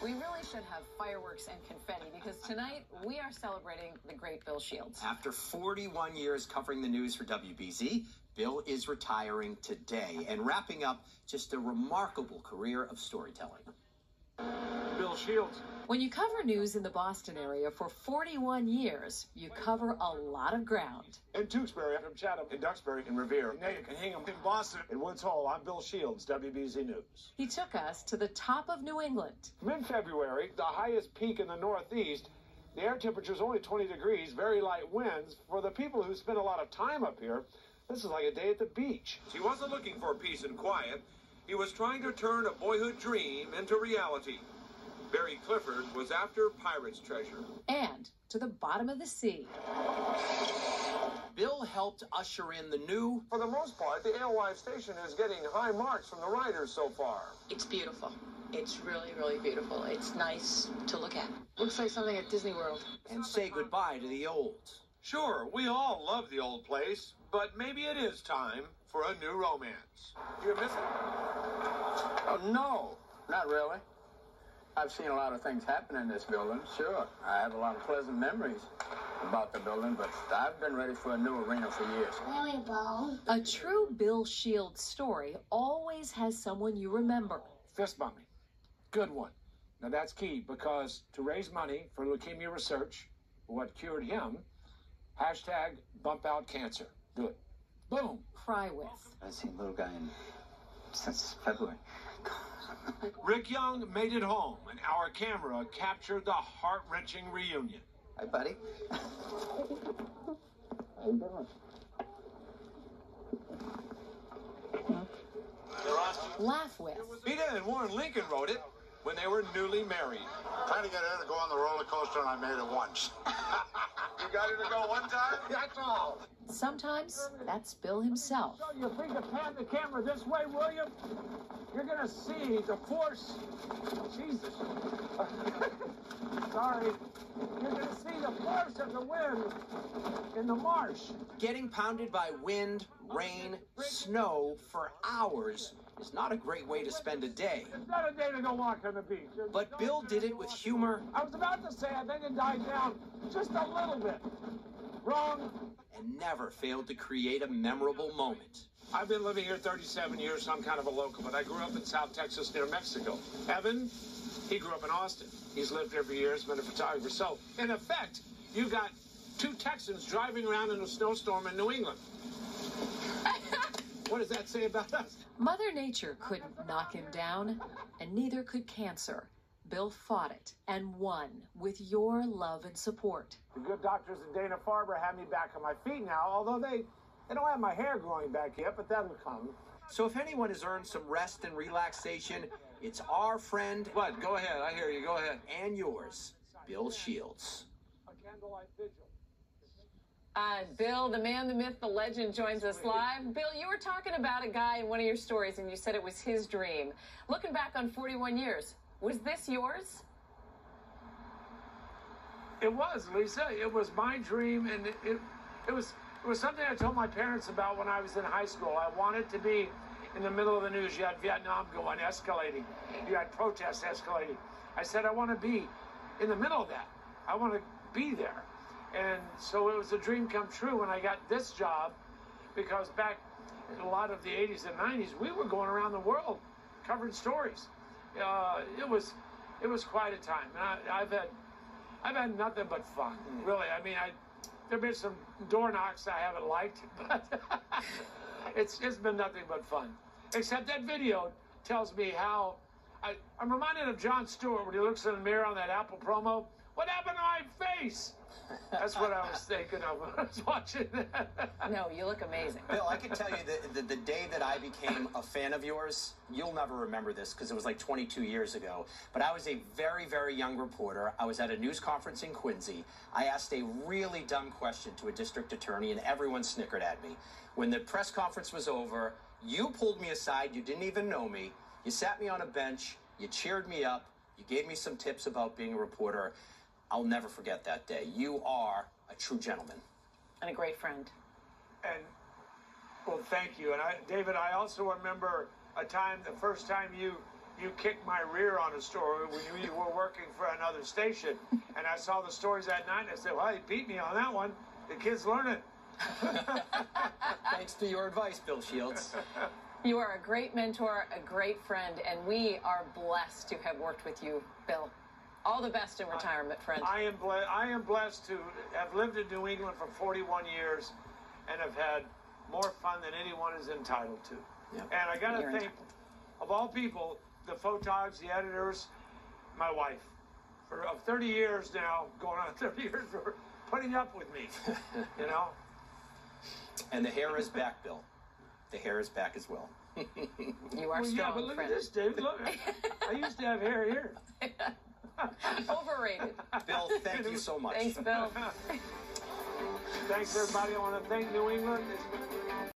We really should have fireworks and confetti because tonight we are celebrating the great Bill Shields. After 41 years covering the news for WBZ, Bill is retiring today and wrapping up just a remarkable career of storytelling. Bill Shields. When you cover news in the Boston area for 41 years, you cover a lot of ground. In Tewksbury, from Chatham, in Duxbury, in Revere, in Natick, in Hingham, in Boston, in Woods Hole. I'm Bill Shields, WBZ News. He took us to the top of New England. Mid-February, the highest peak in the Northeast. The air temperature is only 20 degrees, very light winds. For the people who spend a lot of time up here, this is like a day at the beach. He wasn't looking for peace and quiet. He was trying to turn a boyhood dream into reality. Barry Clifford was after pirate's treasure. And to the bottom of the sea. Bill helped usher in the new... For the most part, the Alewife station is getting high marks from the riders so far. It's beautiful. It's really, really beautiful. It's nice to look at. Looks like something at Disney World. And say goodbye to the old. Sure, we all love the old place, but maybe it is time for a new romance. Do you miss it? Oh, no, not really. I've seen a lot of things happen in this building, sure. I have a lot of pleasant memories about the building, but I've been ready for a new arena for years. A true Bill Shields story always has someone you remember. Fist bumping. Good one. Now that's key because to raise money for leukemia research, what cured him, hashtag bump out cancer. Good. Boom. Cry with. I've seen little guy since February. Rick Young made it home, and our camera captured the heart-wrenching reunion. Hi, buddy. How you doing? Laugh with. Peter and Warren Lincoln wrote it when they were newly married. Trying to get her to go on the roller coaster, and I made it once. You got her to go one time? That's all. Sometimes that's Bill himself. So you think to pan the camera this way, William? You're going to see the force. Jesus. Sorry. You're going to see the force of the wind in the marsh. Getting pounded by wind, rain, snow for hours is not a great way to spend a day. It's not a day to go walk on the beach. But Bill did it with humor. I was about to say, I think it died down just a little bit. Wrong. And never failed to create a memorable moment. I've been living here 37 years, so I'm kind of a local, but I grew up in South Texas near Mexico. Evan, he grew up in Austin. He's lived here for years, been a photographer. So, in effect, you got two Texans driving around in a snowstorm in New England. What does that say about us? Mother Nature couldn't knock him down, and neither could cancer. Bill fought it and won with your love and support. The good doctors at Dana-Farber have me back on my feet now, although they don't have my hair growing back yet, but that'll come. So if anyone has earned some rest and relaxation, it's our friend... What? Go ahead. I hear you. Go ahead. And yours, Bill Shields. A candlelight vigil. Bill, the man, the myth, the legend, joins us live. Bill, you were talking about a guy in one of your stories, and you said it was his dream. Looking back on 41 years, was this yours? It was, Lisa. It was my dream, and it was something I told my parents about when I was in high school. I wanted to be in the middle of the news. You had Vietnam going, escalating. You had protests escalating. I said, I want to be in the middle of that. I want to be there. And so it was a dream come true when I got this job, because back in a lot of the 80s and 90s, we were going around the world covering stories. It was quite a time. And I've had nothing but fun, really. I mean, there've been some door knocks I haven't liked, but it's been nothing but fun. Except that video tells me how I'm reminded of Jon Stewart when he looks in the mirror on that Apple promo. What happened to my face? That's what I was thinking of when I was watching that. No, you look amazing. Bill, I can tell you that the day that I became a fan of yours, you'll never remember this because it was like 22 years ago, but I was a very, very young reporter. I was at a news conference in Quincy. I asked a really dumb question to a district attorney, and everyone snickered at me. When the press conference was over, you pulled me aside. You didn't even know me. You sat me on a bench. You cheered me up. You gave me some tips about being a reporter. I'll never forget that day. You are a true gentleman. And a great friend. And, well, thank you. And David, I also remember a time, the first time you you kicked my rear on a story when you were working for another station. And I saw the stories that night, and I said, well, he beat me on that one. The kid's learning. Thanks to your advice, Bill Shields. You are a great mentor, a great friend, and we are blessed to have worked with you, Bill. All the best in retirement, friend. I am blessed to have lived in New England for 41 years and have had more fun than anyone is entitled to. Yep. And I got to thank, of all people, the photogs, the editors, my wife, for 30 years now, going on 30 years, for putting up with me, you know? And the hair is back, Bill. The hair is back as well. You are strong, yeah, but look friend. at this, David. Look, I used to have hair here. Overrated. Bill, thank you so much. Thanks, Bill. Thanks, everybody. I want to thank New England.